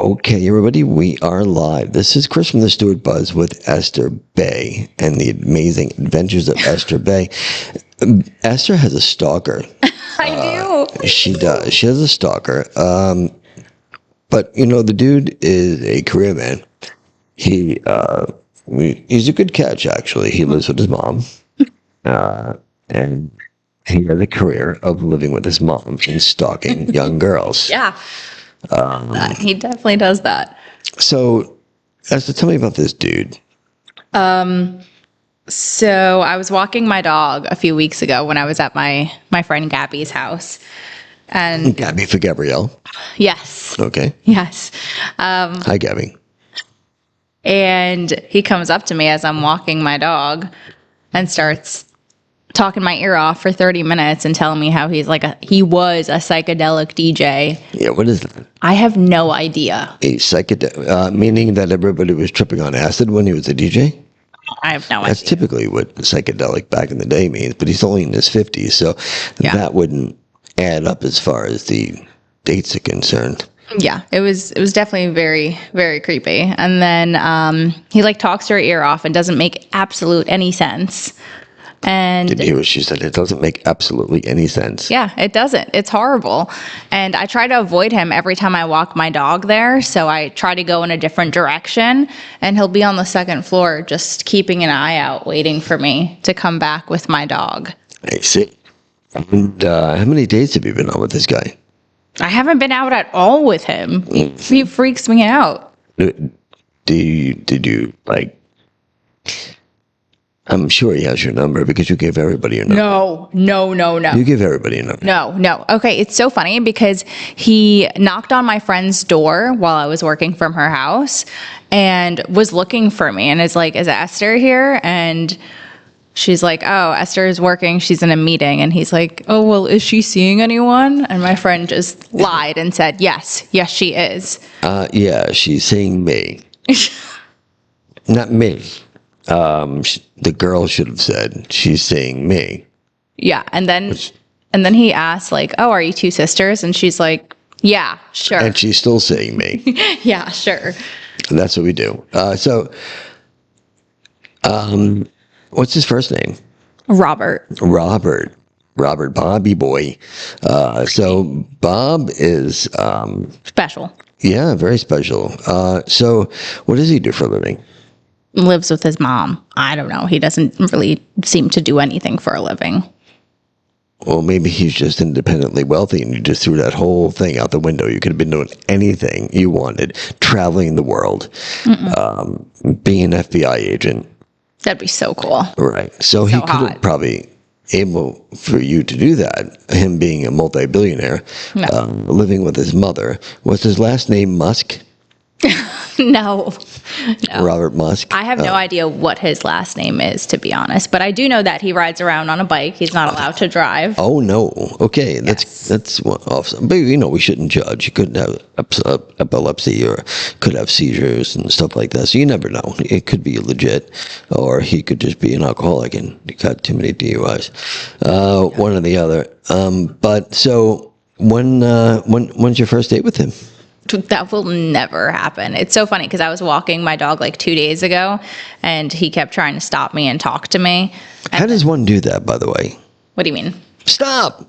Okay, everybody, we are live. This is Chris from the Stewart Buzz with Esther Bay and the amazing adventures of Esther Bay. Esther has a stalker. I do. She does. She has a stalker. But the dude is a career man. He's a good catch, actually. He lives with his mom, and he has a career of living with his mom and stalking young girls. Yeah. He definitely does that. So, Esther, tell me about this dude. So I was walking my dog a few weeks ago when I was at my friend Gabby's house. And Gabby for Gabrielle. yes. Okay. Yes. Hi, Gabby. And he comes up to me as I'm walking my dog and starts talking my ear off for 30 minutes and telling me how he was a psychedelic DJ. Yeah, what is that? I have no idea. A psychedelic, meaning that everybody was tripping on acid when he was a DJ? I have no That's idea. typically what psychedelic back in the day means, but he's only in his 50s, so Yeah. that wouldn't add up as far as the dates are concerned. Yeah, it was definitely very, very creepy. And then he talks her ear off and doesn't make absolute any sense. And Did you hear what she said? It doesn't make absolutely any sense. yeah, it doesn't. It's horrible. And I try to avoid him every time I walk my dog there. So I try to go in a different direction, and he'll be on the second floor just keeping an eye out, waiting for me to come back with my dog. I see. And how many dates have you been on with this guy? I haven't been out at all with him. He freaks me out. Did you I'm sure he has your number because you gave everybody your number. No. You give everybody a number. No. Okay, it's so funny because he knocked on my friend's door while I was working from her house and was looking for me and is like, "Is Esther here?" And she's like, "Oh, Esther is working. She's in a meeting." And he's like, "Oh, well, is she seeing anyone?" And my friend just lied and said, Yes, she is." Yeah, she's saying me. Not me. The girl should have said she's saying me. Yeah, and then he asked "Oh, are you two sisters?" And she's like, "Yeah, sure." And she's still saying me. Yeah, sure. That's what we do. What's his first name? Robert. Robert Bobby boy. So Bob is Special. yeah, very special. So what does he do for a living? Lives with his mom. I don't know. He doesn't really seem to do anything for a living. Well, maybe he's just independently wealthy and you just threw that whole thing out the window. You could have been doing anything you wanted, traveling the world, being an FBI agent. That'd be so cool. Right. So he could have hot. probably able for you to do that, him being a multi-billionaire, No. living with his mother. What's his last name? Musk? No. Robert Musk? I have no idea what his last name is, to be honest. But I do know that he rides around on a bike. He's not allowed to drive. Oh, no. Okay, that's one off. But, we shouldn't judge. He could have epilepsy or could have seizures and stuff like that. So you never know. It could be legit, or he could just be an alcoholic and got too many DUIs. One or the other. But so when's your first date with him? That will never happen. It's so funny because I was walking my dog 2 days ago and he kept trying to stop me and talk to me. How does one do that, by the way? What do you mean? Stop.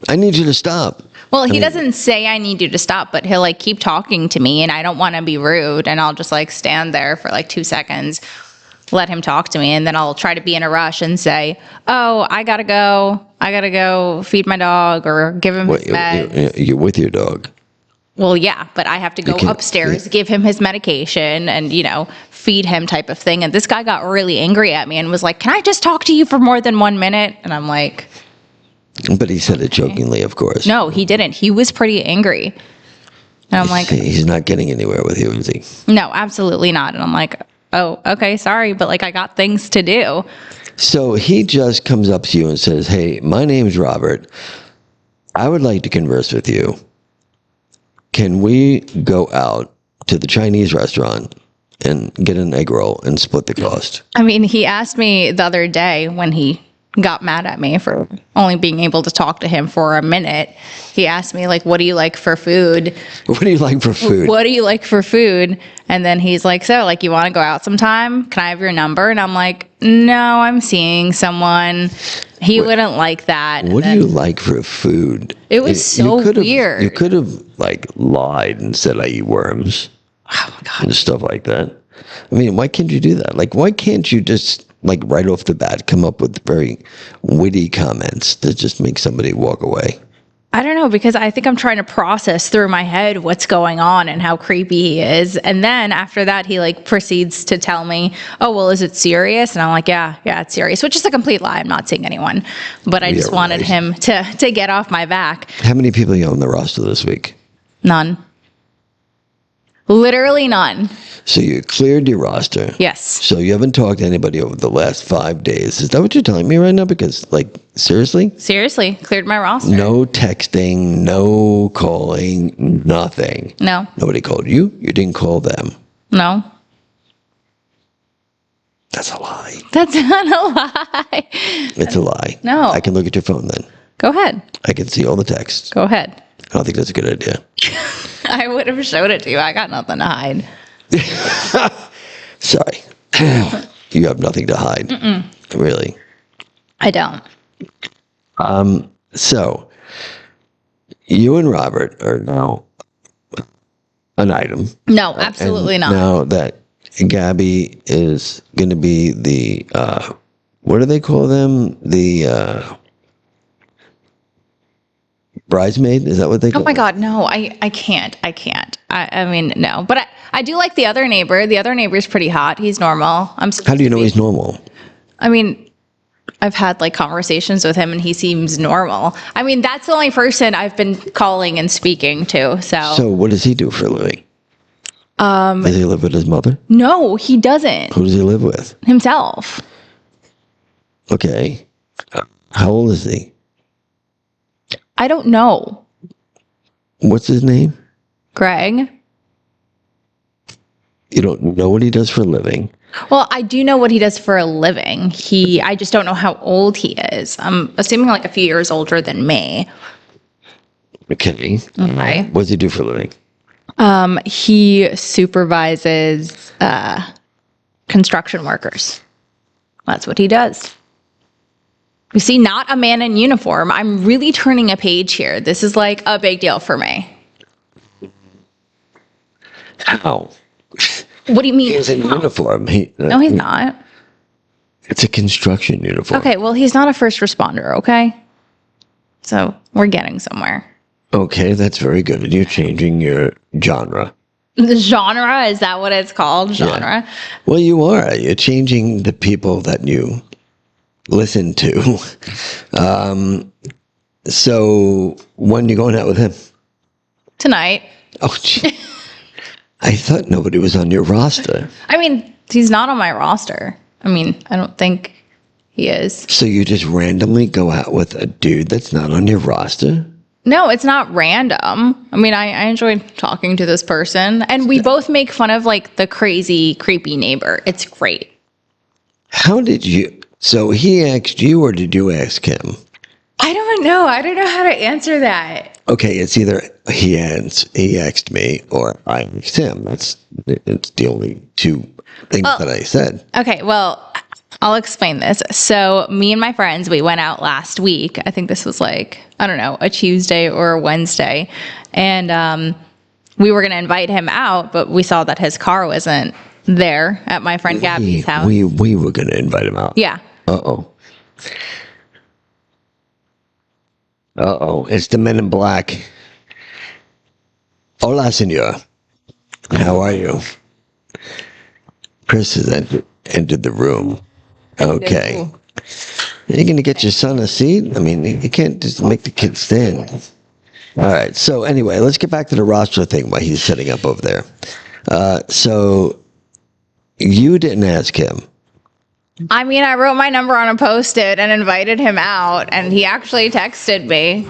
I need you to stop. Well, he doesn't say I need you to stop, but he'll keep talking to me and I don't want to be rude and I'll just stand there for 2 seconds, let him talk to me, and then I'll try to be in a rush and say, "Oh, I gotta go feed my dog or give him his med." You're with your dog. Well, yeah, but I have to go upstairs, give him his medication and, feed him type of thing. And this guy got really angry at me and was like, "Can I just talk to you for more than 1 minute?" And I'm like, But he said it jokingly, of course. no, he didn't. He was pretty angry. And I'm like, he's not getting anywhere with you, is he? no, absolutely not. And I'm like, "Oh, okay, sorry, but I got things to do." So he just comes up to you and says, "Hey, my name's Robert. I would like to converse with you. Can we go out to the Chinese restaurant and get an egg roll and split the cost?" I mean, he asked me the other day when he got mad at me for only being able to talk to him for a minute. He asked me, like, what do you like for food? What do you like for food? What do you like for food? And then he's like, so, like, you want to go out sometime? Can I have your number? And I'm like, no, I'm seeing someone. He wouldn't like that. What do you like for food? It was so weird. You could have, like, lied and said I eat worms. Oh, my God. And stuff like that. I mean, why can't you do that? Like, why can't you just, like, right off the bat come up with very witty comments that just make somebody walk away? I don't know, because I think I'm trying to process through my head what's going on and how creepy he is. And then after that, he like proceeds to tell me, oh, well, is it serious? And I'm like, yeah, it's serious, which is a complete lie. I'm not seeing anyone, but I just wanted him to get off my back. How many people are you on the roster this week? None. Literally none. So you cleared your roster. Yes. So you haven't talked to anybody over the last 5 days. Is that what you're telling me right now? Because, like, seriously? Seriously, cleared my roster. No texting, no calling, nothing. No. Nobody called you. You didn't call them. No. That's a lie. That's not a lie. It's a lie. No. I can look at your phone then. Go ahead. I can see all the texts. Go ahead. I don't think that's a good idea. I would have showed it to you. I got nothing to hide. Sorry. You have nothing to hide. Really? I don't. So, you and Robert are now an item. No, absolutely not. Now that Gabby is going to be the, what do they call them? The bridesmaid? Is that what they call Oh my them? God, no, I can't. I mean, no. But I do like the other neighbor. The other neighbor's pretty hot. He's normal. How do you know he's normal? I mean, I've had like conversations with him and he seems normal. I mean, that's the only person I've been calling and speaking to. So what does he do for a living? Does he live with his mother? No, he doesn't. Who does he live with? Himself. Okay. How old is he? I don't know. What's his name? Greg. You don't know what he does for a living. Well, I do know what he does for a living. I just don't know how old he is. I'm assuming like a few years older than me. Okay. Okay. What does he do for a living? He supervises construction workers. That's what he does. You see, not a man in uniform. I'm really turning a page here. This is like a big deal for me. How? What do you mean? He's in uniform. No, he's not. It's a construction uniform. Okay, well, he's not a first responder, okay? So we're getting somewhere. Okay, that's very good. You're changing your genre. The genre, is that what it's called? Genre? Yeah. Well, you are. You're changing the people that you listen to. So when you going out with him? Tonight. Oh, gee. I thought nobody was on your roster. I mean, he's not on my roster. I mean, I don't think he is. So you just randomly go out with a dude that's not on your roster? No, it's not random. I mean, I enjoy talking to this person, and we both make fun of like the crazy, creepy neighbor. It's great. How did you? So he asked you, or did you ask him? I don't know. I don't know how to answer that. Okay, it's either he asked me, or I asked him. It's the only two things that I said. Okay, well, I'll explain this. So me and my friends, we went out last week. I think this was like, I don't know, a Tuesday or a Wednesday. And we were going to invite him out, but we saw that his car wasn't there at my friend Gabby's house. We were going to invite him out. Yeah. Uh-oh. Uh-oh. It's the men in black. Hola, senor. How are you? Chris has entered the room. Okay. You're going to get your son a seat? I mean, you can't just make the kid stand. All right. So anyway, let's get back to the roster thing while he's setting up over there. So you didn't ask him. I mean, I wrote my number on a Post-it and invited him out, and he actually texted me.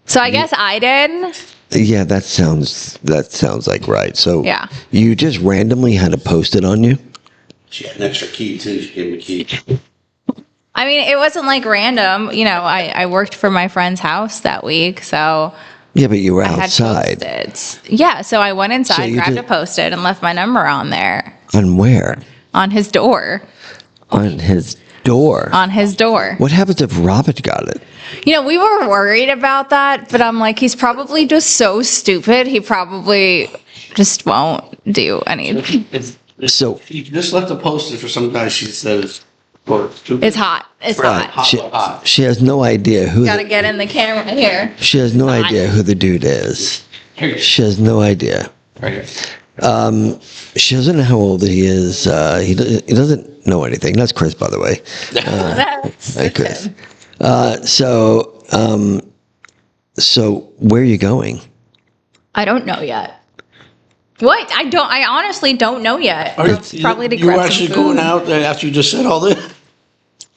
So I guess I did. Yeah, that sounds like right. So Yeah. You just randomly had a Post-it on you? She had an extra key too. She gave me a key. I mean, it wasn't like random. You know, I worked for my friend's house that week, so Yeah, but you were I had outside. Post-its. Yeah, so I went inside, you grabbed did- a Post-it, and left my number on there On where? on his door. On his door. On his door. What happens if Robert got it? You know, we were worried about that, but I'm like, he's probably just so stupid. He probably just won't do anything. So She just left a Post-it for some guy she says, It's hot. It's hot. she has no idea who. Gotta get in the camera here. She has no idea who the dude is. She has no idea. Right here. She doesn't know how old he is. He doesn't know anything. That's Chris, by the way. Hi, Chris. So where are you going? I don't know yet. What? I honestly don't know yet. Probably to you were grab actually some food. going out after you just said all this?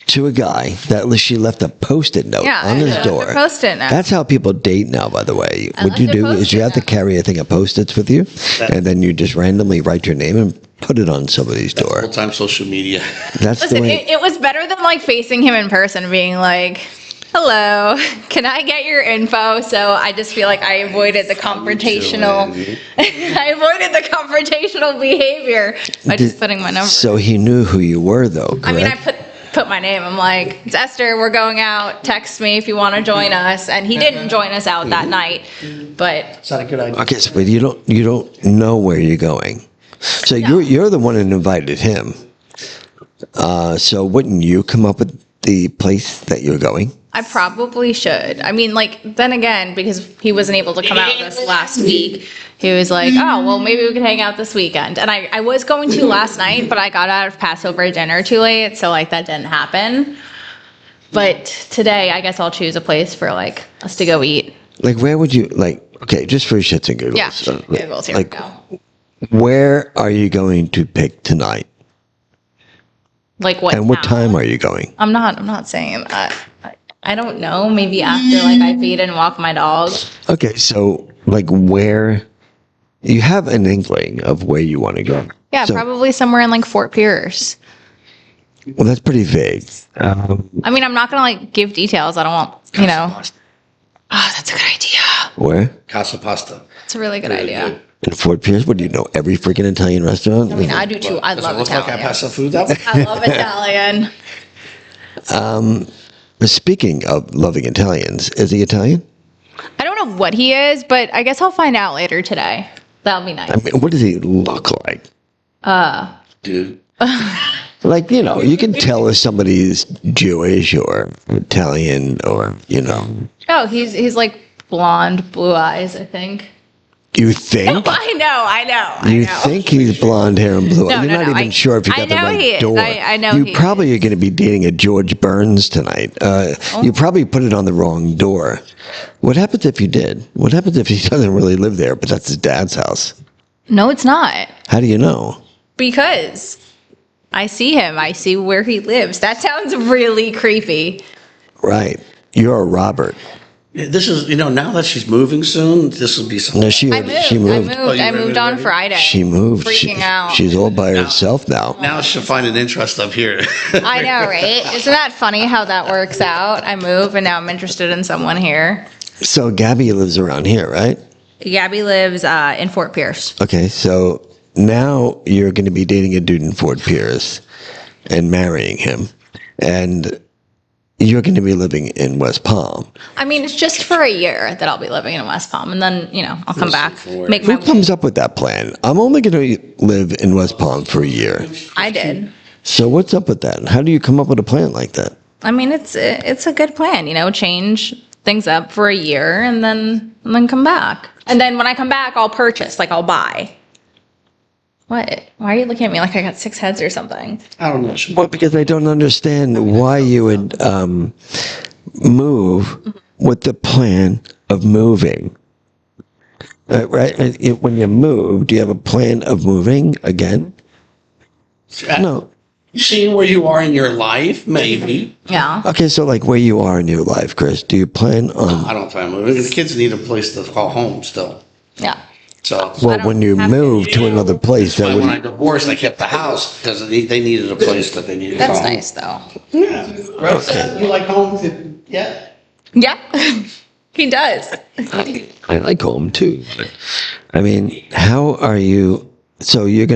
To a guy that she left a Post-it note Yeah, on I his left a door. Post-it note. That's how people date now, by the way. I What you left a do is you Post-it have to note. carry a thing of Post-its with you, and then you just randomly write your name and put it on somebody's door. Full-time social media. That's the Listen, way. it was better than like facing him in person, being like, "Hello, can I get your info?" So I just feel like I avoided the confrontational. I avoided the confrontational behavior by just putting my number. So he knew who you were, though. Correct? I mean, I put my name. I'm like, "It's Esther. We're going out. Text me if you want to join us." And he didn't join us out that night, but It's not a good idea. Okay, so but you don't know where you're going. So No. you're the one who invited him. So wouldn't you come up with the place that you're going? I probably should. I mean, like, then again, because he wasn't able to come out this last week, he was like, "Oh, well, maybe we could hang out this weekend." And I was going to last night, but I got out of Passover dinner too late, so, like, that didn't happen. But today, I guess I'll choose a place for, like, us to go eat. Like, where would you, like, okay, just for shits and giggles. Yeah, giggles, here we go. Where are you going to pick tonight? Like, what And what town? time are you going? I'm not saying that. I don't know. Maybe after, like, I feed and walk my dog. Okay, so, like, where, you have an inkling of where you want to go. Yeah, So- probably somewhere in, like, Fort Pierce. Well, that's pretty vague. I mean, I'm not going to, like, give details. I don't want, you know. Oh, that's a good idea. Where? Casa Pasta. It's a really good idea. In Fort Pierce? What do you know? Every freaking Italian restaurant? I mean, I do too. I Does love it look like I Italian. pass the food that way? I love Italian. Speaking of loving Italians, is he Italian? I don't know what he is, but I guess I'll find out later today. That'll be nice. I mean, what does he look like? Dude. Like, you know, you can tell if somebody's Jewish or Italian or, you know. Oh, he's like blonde, blue eyes, I think. You think? I know. You think he's blonde hair and blue? No, You're no, not no, even sure if you I got the know he right is. door. I know You he probably are going to be dating a George Burns tonight. You probably put it on the wrong door. What happens if you did? What happens if he doesn't really live there, but that's his dad's house? No, it's not. How do you know? Because I see him. I see where he lives. That sounds really creepy. Right. You're a Robert. This is, now that she's moving soon, this will be something. No, she I moved. moved. I moved on Friday. She moved. Freaking out. She's all by herself now. Now she'll find an interest up here. I know, right? Isn't that funny how that works out? I move and now I'm interested in someone here. So Gabby lives around here, right? Gabby lives in Fort Pierce. Okay, so now you're going to be dating a dude in Fort Pierce and marrying him, and you're going to be living in West Palm. I mean, it's just for a year that I'll be living in West Palm, and then I'll come back, make my. Who comes up with that plan? I'm only going to live in West Palm for a year. I did. So what's up with that? How do you come up with a plan like that? I mean, it's a good plan, change things up for a year and then come back. And then when I come back, I'll purchase, like I'll buy. What? Why are you looking at me like I got 6 heads or something? I don't know. Well, because I don't understand why you would move with the plan of moving. Right? When you move, do you have a plan of moving again? No. Seeing where you are in your life, maybe. Yeah. Okay, so like where you are in your life, Chris, do you plan on... I don't plan on moving. The kids need a place to call home still. Yeah. So Well, when you move to another place, that when I would. divorced, I kept the house because they needed a place that they needed. That's home. nice though. Yeah. Right. You like home? Yeah. Yeah, he does. I like home too. But, I mean, how are you? So you're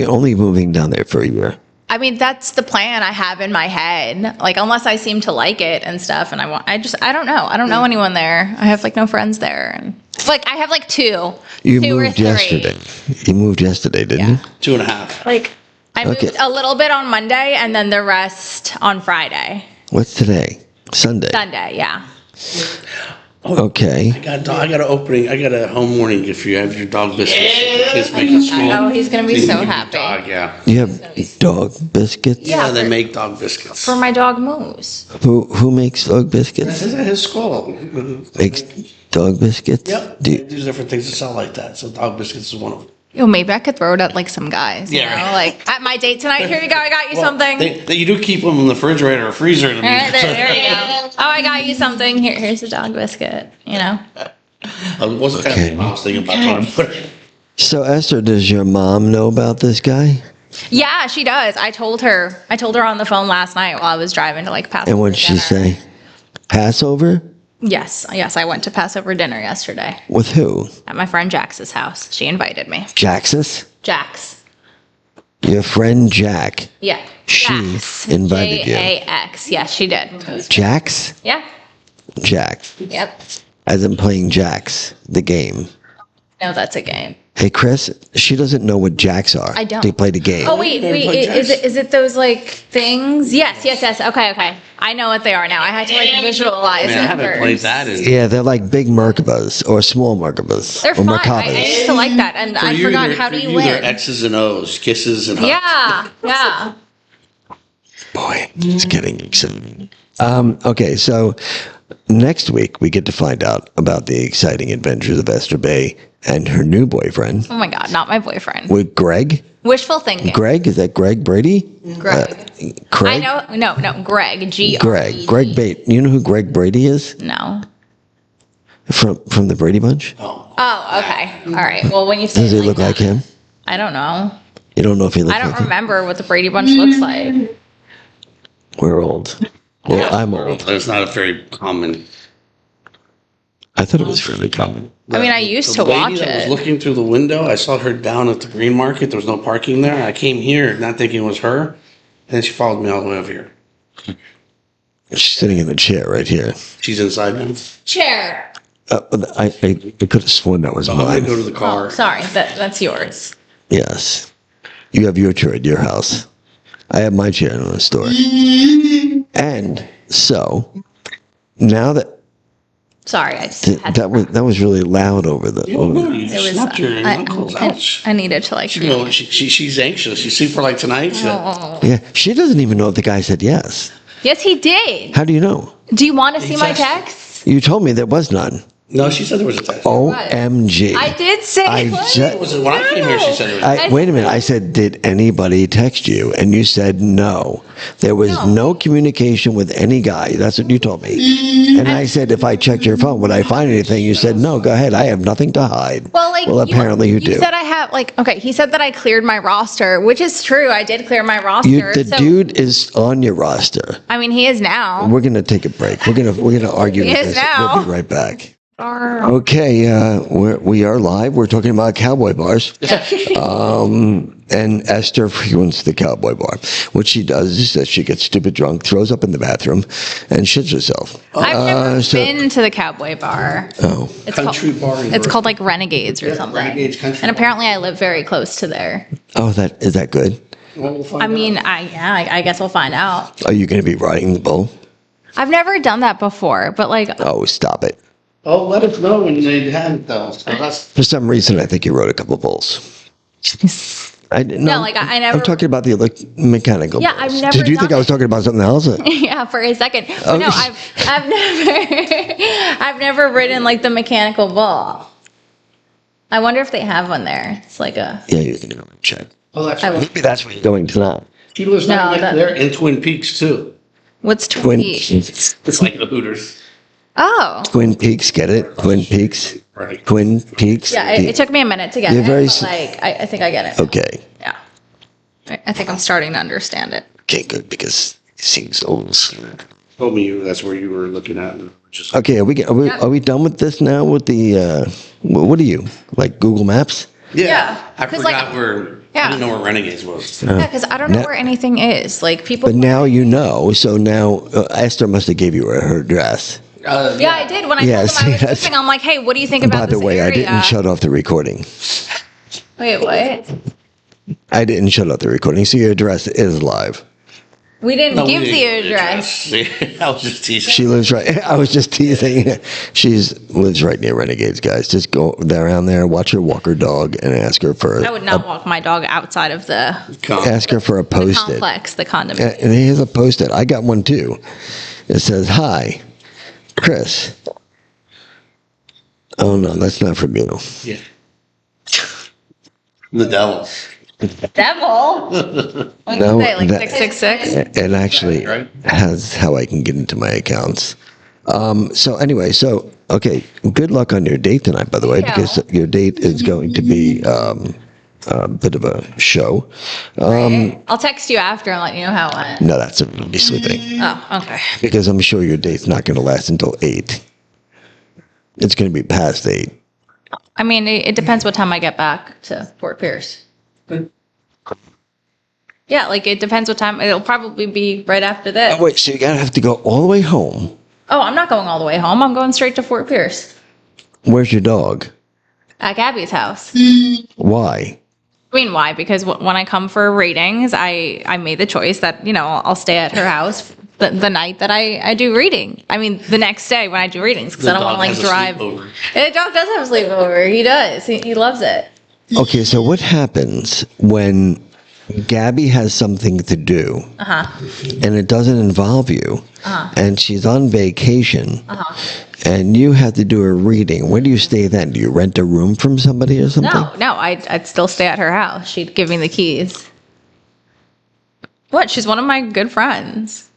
only moving down there for a year. I mean, that's the plan I have in my head. Like, unless I seem to like it and stuff, and I don't know. I don't know anyone there. I have like no friends there, and like I have like two. You two or moved three. yesterday. You moved yesterday, didn't you? 2.5. Like, I moved Okay. a little bit on Monday, and then the rest on Friday. What's today? Sunday. Sunday, yeah. Okay. I got an opening. I got a home morning gift for you. I have your dog biscuits. The kids make at school. Oh, he's gonna be You so can give your happy. Dog, yeah. You have dog biscuits. Yeah, they for- make dog biscuits. For my dog Moose. Who makes dog biscuits? This is at his school. Makes dog biscuits. Yep. Do There's different things that sell like that. So dog biscuits is one of them. Yo, maybe I could throw it at like some guys. Yeah, You know? right. Like at my date tonight. Here you go. I got you something. You do keep them in the refrigerator or freezer. In the All right, meantime. there you go. Oh, I got you something. Here's a dog biscuit. You know. I wasn't Okay. I was thinking about trying to put it. So Esther, does your mom know about this guy? Yeah, she does. I told her on the phone last night while I was driving to like Passover. And what'd she dinner. say? Passover? Yes. I went to Passover dinner yesterday With who? at my friend Jax's house. She invited me. Jaxus? Jax. Your friend Jack. Yeah. She Jax. invited you. Jax. Yes, she did. Jax? Yeah. Jack. Yep. As in playing Jax, the game. No, that's a game. Hey, Chris, she doesn't know what Jacks are. I don't. They play the game. Oh wait, Very wait. good, Is it those like things? Yes. Okay. I know what they are now. I had to like visualize Man, I it haven't first. played that in. Yeah, they're like big Merkabas or small Merkabas. They're or fun. I Merkabas. used to like that, and I forgot how do you They're win. X's and O's, kisses and hugs. Yeah. Boy, it's getting exciting. Okay, so next week we get to find out about the exciting adventures of Esther Bay and her new boyfriend Oh my God, not my boyfriend. with Greg. Wishful thinking. Greg, is that Greg Brady? Greg. Craig? I know. No. Greg. G. Greg Bate. You know who Greg Brady is? No. From the Brady Bunch? Oh, okay. All right. Well, when you say Does it he look that, like him? I don't know. You don't know if he looks I don't like him? remember what the Brady Bunch looks like. We're old. Well, I'm old. It's not a very common. I thought it was fairly common. I mean, I used The to watch lady that it. was looking through the window, I saw her down at the green market. There was no parking there. I came here not thinking it was her. And then she followed me all the way over here. She's sitting in a chair right here. She's inside now. Chair. I could have sworn that was I'm going mine. to go to the car. Oh, sorry. That's yours. Yes. You have your chair at your house. I have my chair in the store. And so, now that Sorry, I just had to. that was really loud over the. Oh, no, you It just was. snapped your knuckles. Ouch. I needed to like. You know, she's anxious. You see, for like tonight, she said, Oh. Yeah, she doesn't even know if the guy said yes. Yes, he did. How do you know? Do you want to see my Exactly. text? You told me there was none. no, she said there was a text. OMG. I did say. I what? ju- Was it when I came here? She said there was. Wait a minute. I said, did anybody text you? And you said no. There was no communication with any guy. That's what you told me. And I said, if I checked your phone, would I find anything? You said, no, go ahead. I have nothing to hide. Well, like, apparently you do. You said I have, like, okay, he said that I cleared my roster, which is true. I did clear my roster. The so, dude is on your roster. I mean, he is now. We're gonna take a break. We're gonna argue He with is this. now. We'll be right back. Okay, we are live. We're talking about cowboy bars. And Esther frequents the cowboy bar. What she does is that she gets stupid drunk, throws up in the bathroom, and shits herself. I've never so- been to the cowboy bar. Oh, It's Country called, bar in It's Grove. called like Renegades or something. Renegades Country And Bar. apparently I live very close to there. oh, is that good? Well, we'll find I mean, out. I guess we'll find out. Are you gonna be riding the bull? I've never done that before, but like, Oh, stop it! Oh, let us know when they had though. So that's For some reason, I think you rode a couple bulls. I didn't know. No, like, I never- I'm talking about the mechanical. Yeah, bulls. I've never Did you think done I was talking about something else? yeah, for a second. But Oh, no, I've never, I've never ridden like the mechanical bull. I wonder if they have one there. It's like a, Yeah, you can go and check. oh, that's I right. will- Maybe that's where you're going tonight. She lives No, right that- there in Twin Peaks too. what's Twin, Tweet? It's like the Hooters. Oh, Twin Peaks, get it? Twin Peaks. Right. Twin Peaks? Yeah, it took me a minute to get You're it, very but like I think I get it. Okay. Yeah. I think I'm starting to understand it. Okay, good, because it seems old. Told me that's where you were looking at. And just Okay, are we done with this now with the, what are you, like Google Maps? Yeah, I 'cause, forgot like, where. yeah. I didn't know where Renegades was. Yeah, because I don't know Now- where anything is. Like people. But now you know, so now Esther must have gave you her address. Yeah, I did. When I Yeah, told them see, I was that's- moving, I'm like, hey, what do you think about By the this way, area? I didn't shut off the recording. Wait, what? I didn't shut off the recording, so your address is live. We didn't No, we give didn't the give address. I was just teasing. She lives right. I was just teasing. Lives right near Renegades, guys. Just go around there, watch her walk her dog, and ask her for. I would not walk my dog outside of the Ask her for a post-it. complex, the condominium. And here's a post-it. I got one too. It says, "Hi, Chris." Oh no, that's not from you. Yeah. The devil. Devil. What No, did you say, like that- 666? It actually Right. has how I can get into my accounts. So anyway, okay, good luck on your date tonight, by the way, Thank you. because your date is going to be a bit of a show. Right. I'll text you after and let you know how it went. No, that's a really sweet thing, Oh, okay. because I'm sure your date's not going to last until 8. It's going to be past 8. I mean, it depends what time I get back to Fort Pierce. Yeah, like it depends what time. It'll probably be right after this. Oh, wait, so you gotta have to go all the way home. Oh, I'm not going all the way home. I'm going straight to Fort Pierce Where's your dog? at Gabby's house. Why? I mean, why? Because when I come for readings, I made the choice that, I'll stay at her house the night that I do reading. I mean, the next day when I do readings, because I don't want to like drive. The dog does have a sleepover. He does. He loves it. Okay, so what happens when Gabby has something to do and it doesn't involve you and she's on vacation and you have to do a reading? Where do you stay then? Do you rent a room from somebody or something? No, I'd still stay at her house. She'd give me the keys. What? She's one of my good friends.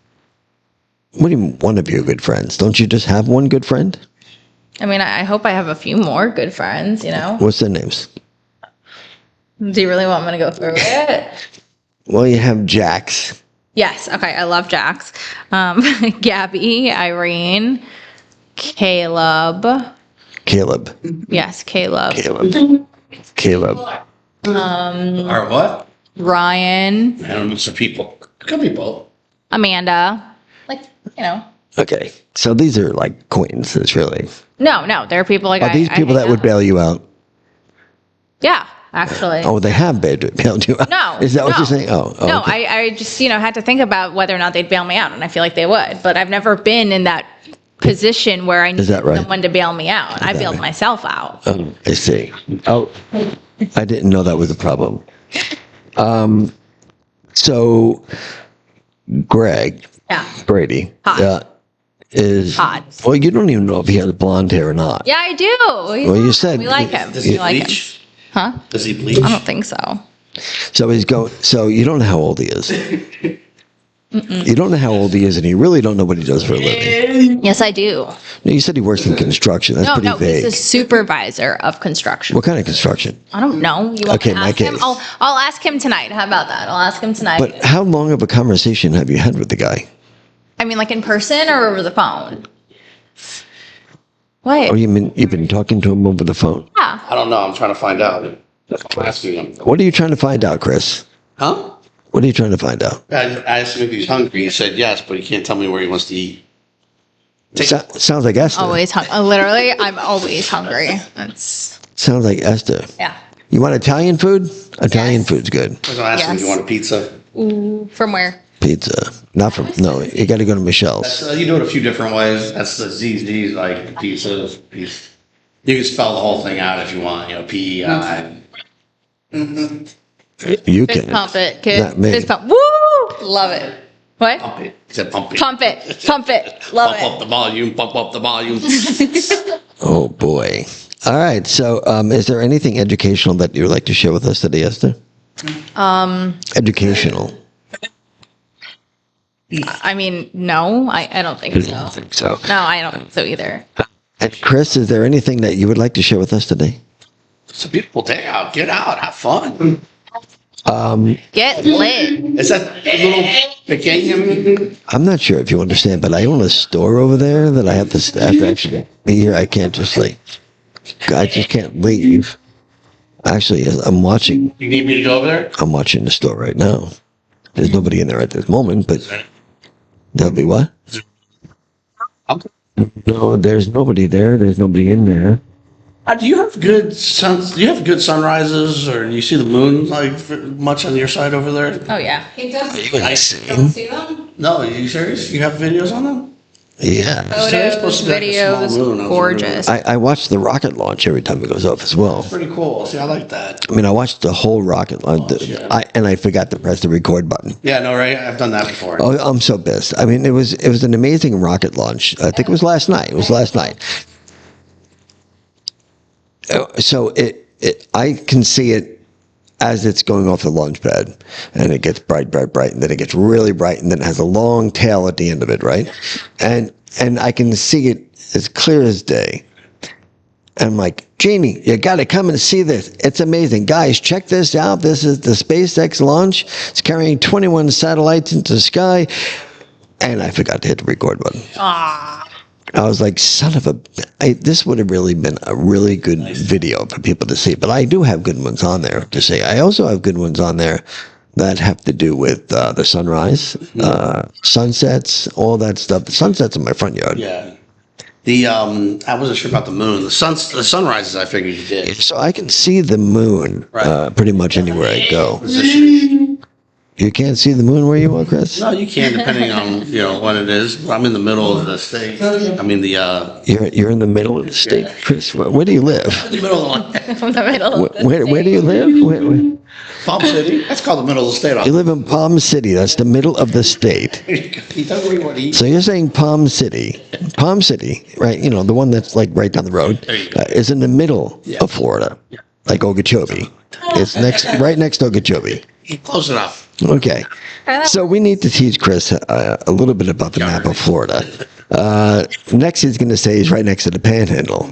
What do you mean, one of your good friends? Don't you just have one good friend? I mean, I hope I have a few more good friends, What's their names? Do you really want me to go through it? Well, you have Jax. Yes. Okay. I love Jax. Gabby, Irene, Caleb. Caleb. Yes, Caleb. Caleb. Or what? Ryan, I don't know some people. Could be both. Amanda. Like, Okay, so these are like acquaintances, really. No, there are people like Are these people hang that would out bail you out? Yeah, actually. Oh, they have bailed you out. No. Is that what no. you're saying? Oh, No, okay. I just, had to think about whether or not they'd bail me out, and I feel like they would. But I've never been in that position where I needed that right? someone to bail me out. I that bailed right? myself out. Oh, I see. Oh, I didn't know that was a problem. So Greg Yeah. Brady Hot. is Hot. well. You don't even know if he has blonde hair or not. Yeah, I do. Well, you said We like him. Does We he like him. bleach? Huh? Does he bleach? I don't think so. So he's going. So you don't know how old he is. You don't know how old he is, and you really don't know what he does for a living. Yes, I do. No, you said he works in construction. That's No, pretty vague. he's a supervisor of construction. What kind of construction? I don't know. You want Okay, me to my ask him? case. I'll ask him tonight. How about that? I'll ask him tonight. But how long of a conversation have you had with the guy? I mean, like in person or over the phone? What? Oh, you mean you've been talking to him over the phone? Yeah. I don't know. I'm trying to find out. I'm asking him. What are you trying to find out, Chris? Huh? What are you trying to find out? I asked him if he's hungry. He said yes, but he can't tell me where he wants to eat. Sounds like Esther. Always literally, I'm always hungry. That's Sounds like Esther. yeah. You want Italian food? Italian Yes. food's good. I was gonna ask him if Yes. you want a pizza. Ooh, from where? Pizza. Not from, no, you got to go to Michelle's. That's, you do it a few different ways. That's the ZZ's, like pizza. You can spell the whole thing out if you want. PEI. You Fist can. pump it, kid. Not me. Fist pump. Woo! Love it. What? Pump it. He said pump it. Pump it. Pump it. Love Pump up it. the volume. Pump up the volume. Oh, boy. All right. So is there anything educational that you would like to share with us today, Esther? Educational. I mean, no, I don't think so. I think so. No, I don't think so either. And Chris, is there anything that you would like to share with us today? It's a beautiful day out. Get out, have fun. Get lit. Is that a little pequeño? I'm not sure if you understand, but I own a store over there that I have to actually be here. I can't just I just can't leave. Actually, I'm watching. You need me to go over there? I'm watching the store right now. There's nobody in there at this moment, but there'll be what? No, there's nobody there. There's nobody in there. Do you have good sunrises, or do you see the moon like much on your side over there? Oh yeah. He does. Are you insane? Don't see them? No, are you serious? You have videos on them? Yeah. Today's supposed Photos, to be like a small moon. videos, I was gorgeous. I watch the rocket launch every time it goes off as well. Pretty cool. See, I like that. I mean, I watched the whole rocket launch, and I forgot to press the record button. Yeah, no, right? I've done that before. Oh, I'm so pissed. I mean, it was an amazing rocket launch. I think it was last night. So I can see it as it's going off the launch pad, and it gets bright, and then it gets really bright, and then it has a long tail at the end of it, right? And I can see it as clear as day. I'm like, Jeannie, you got to come and see this. It's amazing. Guys, check this out. This is the SpaceX launch. It's carrying 21 satellites into the sky. And I forgot to hit the record button. I was like, son of a... this would have really been a really good video for people to see. But I do have good ones on there to see. I also have good ones on there that have to do with the sunrise, sunsets, all that stuff. The sunsets in my front yard. Yeah. I wasn't sure about the moon. The sunrises, I figured you did. So I can see the moon Right. pretty much anywhere I go. Position. You can't see the moon where you are, Chris? No, you can, depending on what it is. I'm in the middle of the state. I mean You're in the middle of the state, Chris. Where do you live? the middle of the From the middle. Where do you live? Where? Palm City. That's called the middle of the state. You live in Palm City. That's the middle of the state. He doesn't really want to eat. So you're saying Palm City, right? You know, the one that's like right down the road, There you go. is in the middle of Florida, like Okeechobee. It's right next to Okeechobee. Close enough. Okay. So we need to teach Chris a little bit about the map of Florida. Next, he's going to say he's right next to the Panhandle,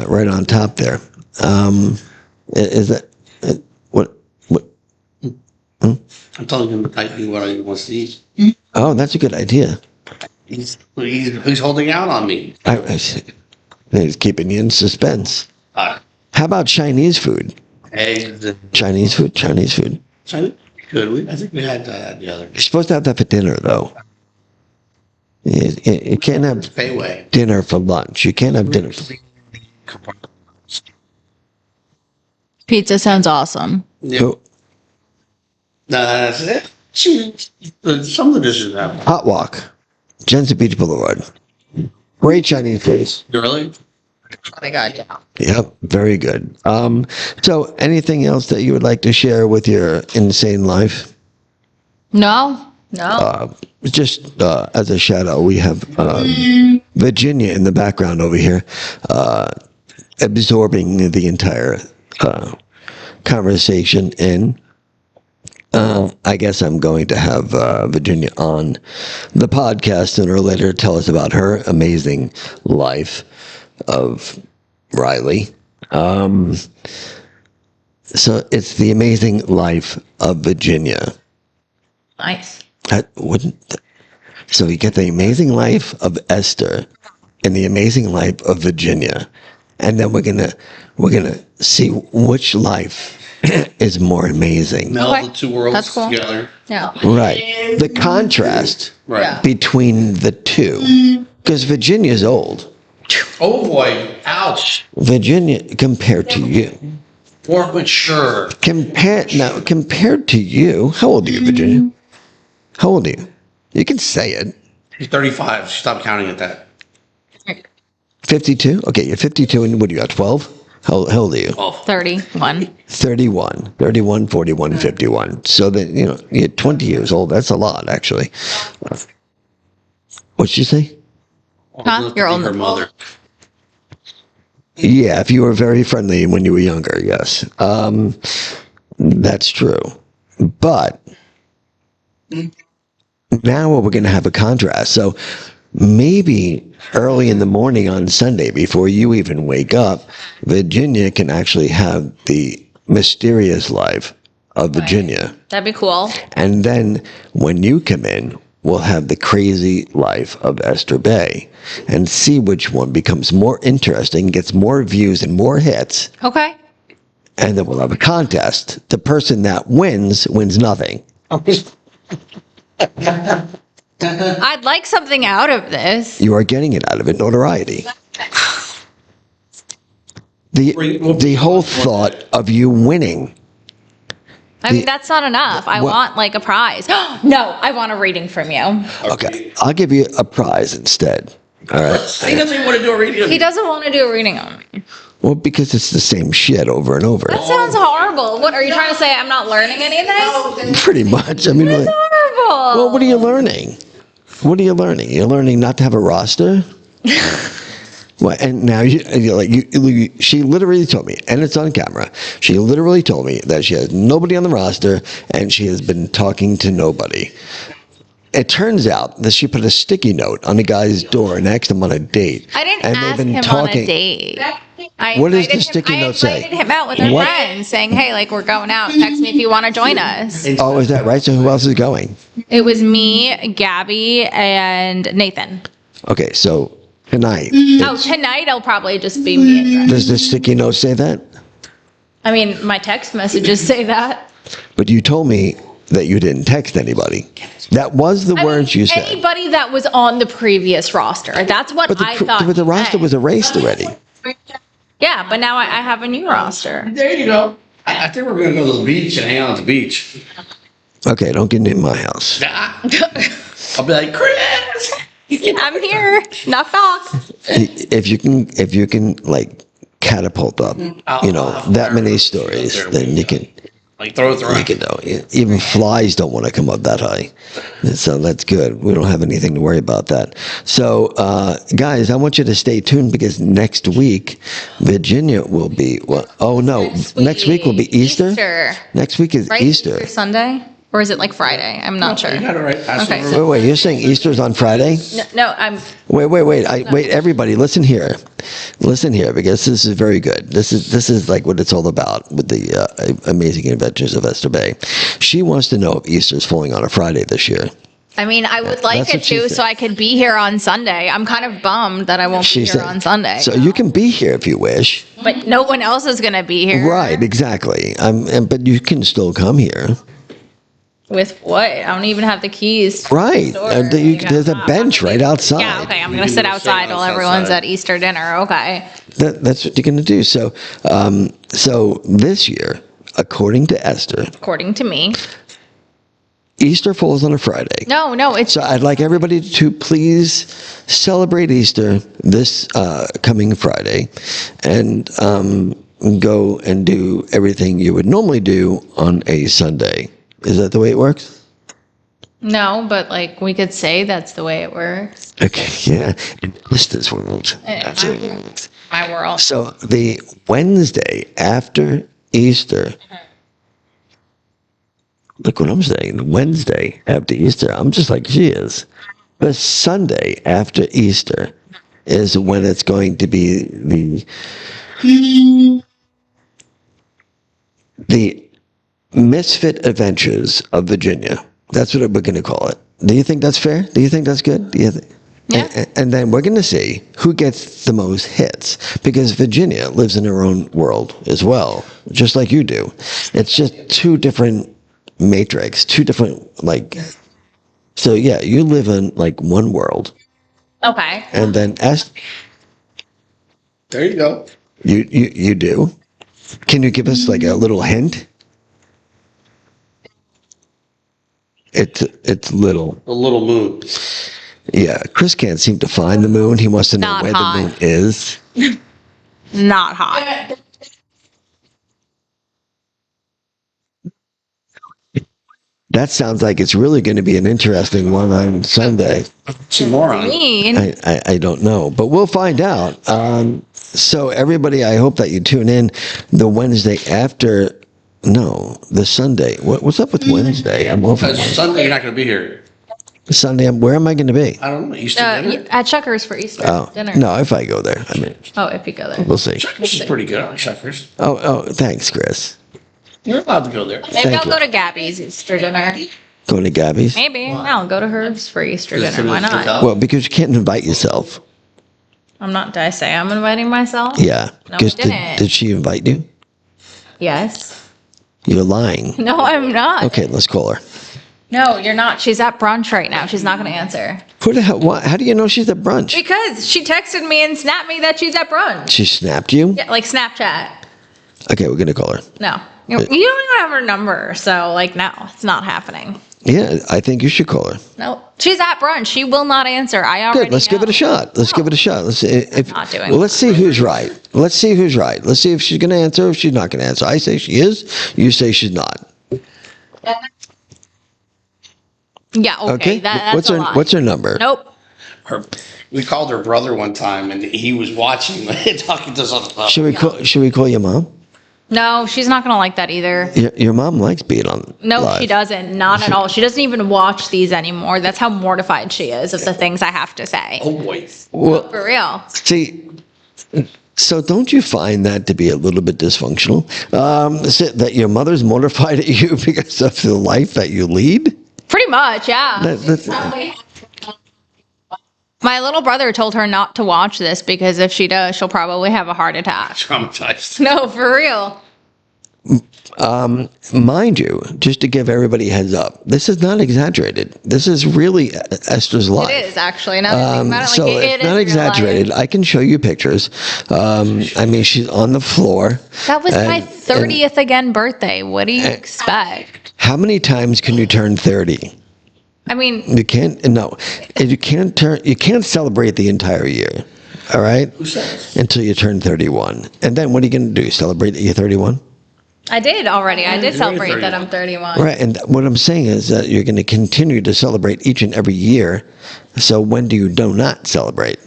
right on top there. Is that what? I'm telling him what he wants to eat. Oh, that's a good idea. He's holding out on me. He's keeping you in suspense. Uh, How about Chinese food? eggs and Chinese food. China. Good. I think we had the other. You're supposed to have that for dinner, though. You can't have Payway. dinner for lunch. You can't have dinner. Pizza sounds awesome. Yeah. So, No, that's it. Some of the dishes have. Hot Walk, Jensen Beach Boulevard. Great Chinese place. Really? Oh my god, yeah. Yep, very good. So anything else that you would like to share with your insane life? No. Just as a shout out, we have Virginia in the background over here, absorbing the entire conversation in. I guess I'm going to have Virginia on the podcast sooner or later to tell us about her amazing life of Riley. So it's the amazing life of Virginia. Nice. So you get the amazing life of Esther and the amazing life of Virginia, and then we're gonna see which life is more amazing. Meld Okay. the two worlds That's cool. together. Yeah. Right. The contrast Right. Yeah. between the two, because Virginia's old. Oh boy! Ouch! Virginia, compared to you, More mature. compared to you, how old are you, Virginia? How old are you? You can say it. He's 35. Stop counting at that. 52? Okay, you're 52, and what do you got, 12? How old are you? 31. 31, 41, 51. So that, you're 20 years old. That's a lot, actually. What'd you say? Huh? You're old. Her mother. Yeah, if you were very friendly when you were younger, yes. That's true. But now we're going to have a contrast. So maybe early in the morning on Sunday, before you even wake up, Virginia can actually have the mysterious life of Virginia. That'd be cool. And then when you come in, we'll have the crazy life of Esther Bay and see which one becomes more interesting, gets more views and more hits. Okay. And then we'll have a contest. The person that wins nothing. I'd like something out of this. You are getting it out of it, notoriety. The whole thought of you winning. I mean, that's not enough. I want like a prize. No, I want a reading from you. Okay, I'll give you a prize instead. All right. He doesn't even want to do a reading. He doesn't want to do a reading on me. Well, because it's the same shit over and over. That sounds horrible. What are you trying to say? I'm not learning anything? Pretty much. I mean, That's like, horrible. well, what are you learning? What are you learning? You're learning not to have a roster. Well, and now she literally told me, and it's on camera. She literally told me that she has nobody on the roster, and she has been talking to nobody. It turns out that she put a sticky note on the guy's door and asked him on a date. I didn't and ask him on a date. What does the sticky note say? I invited him out with our friends, saying, "Hey, like we're going out. Text me if you want to join us." Oh, is that right? So who else is going? It was me, Gabby, and Nathan. Okay, so tonight. Tonight it'll probably just be me and Greg. Does the sticky note say that? I mean, my text messages say that. But you told me that you didn't text anybody. That was the words you said. Anybody that was on the previous roster. That's what I thought. But the roster was erased already. Yeah, but now I have a new roster. There you go. I think we're going to go to the beach and hang out at the beach. Okay, don't get into my house. I'll be like, Chris! I'm here. Knock knock. If you can like catapult up, that many stories, then you can. Like throw it around. You can know. Even flies don't want to come up that high, so that's good. We don't have anything to worry about that. So, guys, I want you to stay tuned because next week, Virginia will be. Well, oh no, next week will be Easter. Next week is right? Easter. Sunday, or is it like Friday? I'm not sure. You got it right. Okay. Wait, you're saying Easter's on Friday? No, I'm. Wait. Wait, everybody, listen here, because this is very good. This is like what it's all about with the amazing adventures of Ester Bay. She wants to know if Easter's falling on a Friday this year. I mean, I would like That's it what she to, said. so I could be here on Sunday. I'm kind of bummed that I won't be here on Sunday. So you can be here if you wish. But no one else is going to be here. Right, exactly. But you can still come here. With what? I don't even have the keys. Right. There's a bench right outside. Yeah, okay. I'm going to sit outside while everyone's at Easter dinner. Okay. That's what you're going to do. So this year, according to Esther, According to me. Easter falls on a Friday. No, it's. So I'd like everybody to please celebrate Easter this coming Friday and go and do everything you would normally do on a Sunday. Is that the way it works? No, but like we could say that's the way it works. Okay, yeah. In Esther's world. That's it. My world. So the Wednesday after Easter, look what I'm saying, the Wednesday after Easter, I'm just like she is. The Sunday after Easter is when it's going to be the Misfit Adventures of Virginia. That's what we're going to call it. Do you think that's fair? Do you think that's good? Yeah. And then we're going to see who gets the most hits because Virginia lives in her own world as well, just like you do. It's just two different matrix, two different so yeah, you live in like one world. Okay. And then There you go. You do. Can you give us like a little hint? It's little. A little moon. Yeah, Chris can't seem to find the moon. He wants to know Not where hot. the moon is. Not hot. That sounds like it's really going to be an interesting one on Sunday. Oxymoron. Mean. I don't know, but we'll find out. So everybody, I hope that you tune in the Wednesday after. No, the Sunday. What's up with Wednesday? I'm over. Sunday, you're not going to be here. Sunday, where am I going to be? I don't know. Easter dinner? At Chuckers for Easter Oh, dinner. no, if I go there. I mean, Oh, if you go there. we'll see. Chuckers is pretty good. I like Chuckers. Oh, thanks, Chris. You're allowed to go there. Maybe Thank I'll you. go to Gabby's Easter dinner. Going to Gabby's? Maybe. I'll go to hers for Easter Is it dinner. Why for the not? hotel? Well, because you can't invite yourself. I'm not. Did I say I'm inviting myself? Yeah. No, 'Cause I didn't. did she invite you? Yes. You're lying. No, I'm not. Okay, let's call her. No, you're not. She's at brunch right now. She's not going to answer. Who the hell? How do you know she's at brunch? Because she texted me and snapped me that she's at brunch. She snapped you? Yeah, like Snapchat. Okay, we're going to call her. No. You don't even have her number. So, like, no, it's not happening. Yeah, I think you should call her. No. She's at brunch. She will not answer. I already Good, let's give it a shot. Let's give it a shot. Let's see if not doing well, let's see who's right. Let's see who's right. Let's see if she's going to answer or if she's not going to answer. I say she is. You say she's not. Yeah, okay. Okay. That's what's a her lie. What's her number? Nope. We called her brother one time, and he was watching, talking to us on the phone. Should we call your mom? No, she's not going to like that either. Your mom likes being on. No, live. she doesn't. Not at all. She doesn't even watch these anymore. That's how mortified she is of the things I have to say. Oh boy. Well, For real. see, so don't you find that to be a little bit dysfunctional? That your mother's mortified at you because of the life that you lead? Pretty much, yeah. My little brother told her not to watch this because if she does, she'll probably have a heart attack. Traumatized. No, for real. Mind you, just to give everybody a heads up, this is not exaggerated. This is really Esther's life. It is actually. Now that I think about it, So like, it it's is not real exaggerated. life. I can show you pictures. I mean, she's on the floor. That was my and- 30th again birthday. What do you expect? How many times can you turn 30? I mean, You can't. No, you can't turn. You can't celebrate the entire year. All right, Who says? until you turn 31, and then what are you going to do? Celebrate that you're 31? I did already. I did You're celebrate that 31. I'm 31. Right. And what I'm saying is that you're going to continue to celebrate each and every year. So when do not celebrate?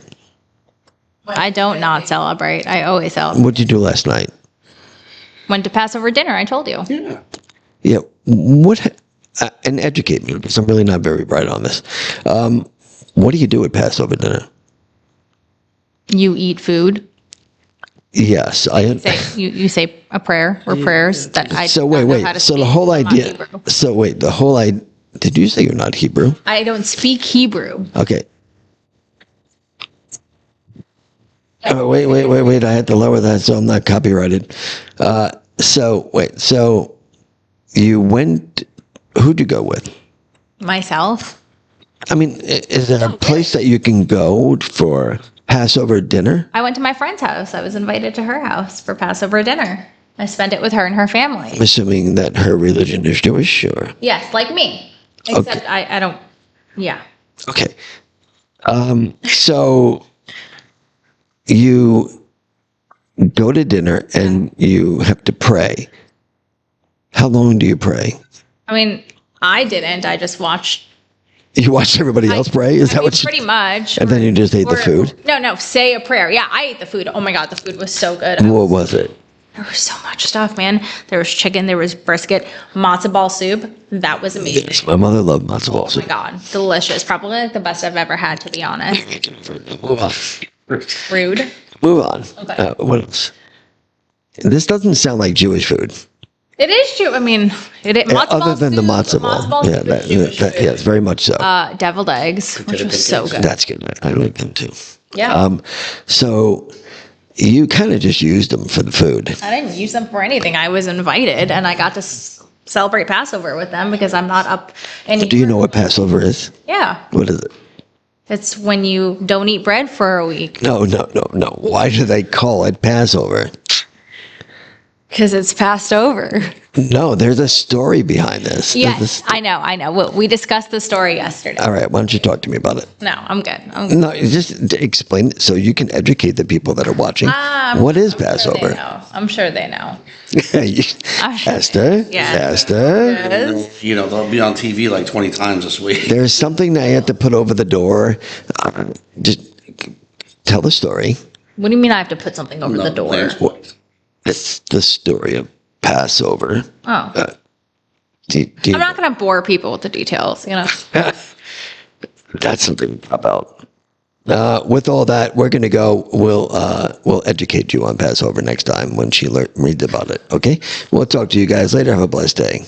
I don't not celebrate. I always celebrate. What'd you do last night? Went to Passover dinner. I told you. Yeah. Yeah. And educate me because I'm really not very bright on this. What do you do at Passover dinner? You eat food. Yes, You say a prayer or prayers that I So don't know how wait. to So the speak. whole I'm not idea. Hebrew. So wait, the whole idea. Did you say you're not Hebrew? I don't speak Hebrew. Okay. Wait. I had to lower that so I'm not copyrighted. So wait. So you went. Who'd you go with? Myself. I mean, is there a place that you can go for Passover dinner? I went to my friend's house. I was invited to her house for Passover dinner. I spent it with her and her family. I'm assuming that her religion is Jewish, or Yes, like me. Except I don't. Yeah. okay. So you go to dinner and you have to pray. How long do you pray? I mean, I didn't. I just watched. You watched everybody else pray? Is that what you? Pretty much. And then you just ate the food? No. Say a prayer. Yeah, I ate the food. Oh my God, the food was so good. What was it? There was so much stuff, man. There was chicken. There was brisket. Matzo ball soup. That was amazing. Yes, my mother loved matzo ball Oh my soup. God, delicious. Probably like the best I've ever had, to be honest. Move on. Rude. Move on. Okay. What else? This doesn't sound like Jewish food. It is true. I mean, Other than the matzo ball. Yeah, soup is Jewish food. yes, very much so. Deviled eggs, which was so good. That's good. I like them too. Yeah. So you kind of just used them for the food. I didn't use them for anything. I was invited, and I got to celebrate Passover with them because I'm not up. Do you know what Passover is? Yeah. What is it? It's when you don't eat bread for a week No. Why do they call it Passover? because it's passed over. No, there's a story behind this. Yes, I know. We discussed the story yesterday. All right, why don't you talk to me about it? No, I'm good. No, you just explain it so you can educate the people that are watching. What is Passover? I'm sure they know. Esther? Yeah. Esther? Yes. You know, they'll be on TV like 20 times this week. There's something that I had to put over the door. Just tell the story. What do you mean I have to put something over the door? It's the story of Passover. Oh. Do you I'm not going to bore people with the details, you know. That's something to pop out. With all that, we're going to go. We'll educate you on Passover next time when she reads about it. Okay. We'll talk to you guys later. Have a blessed day.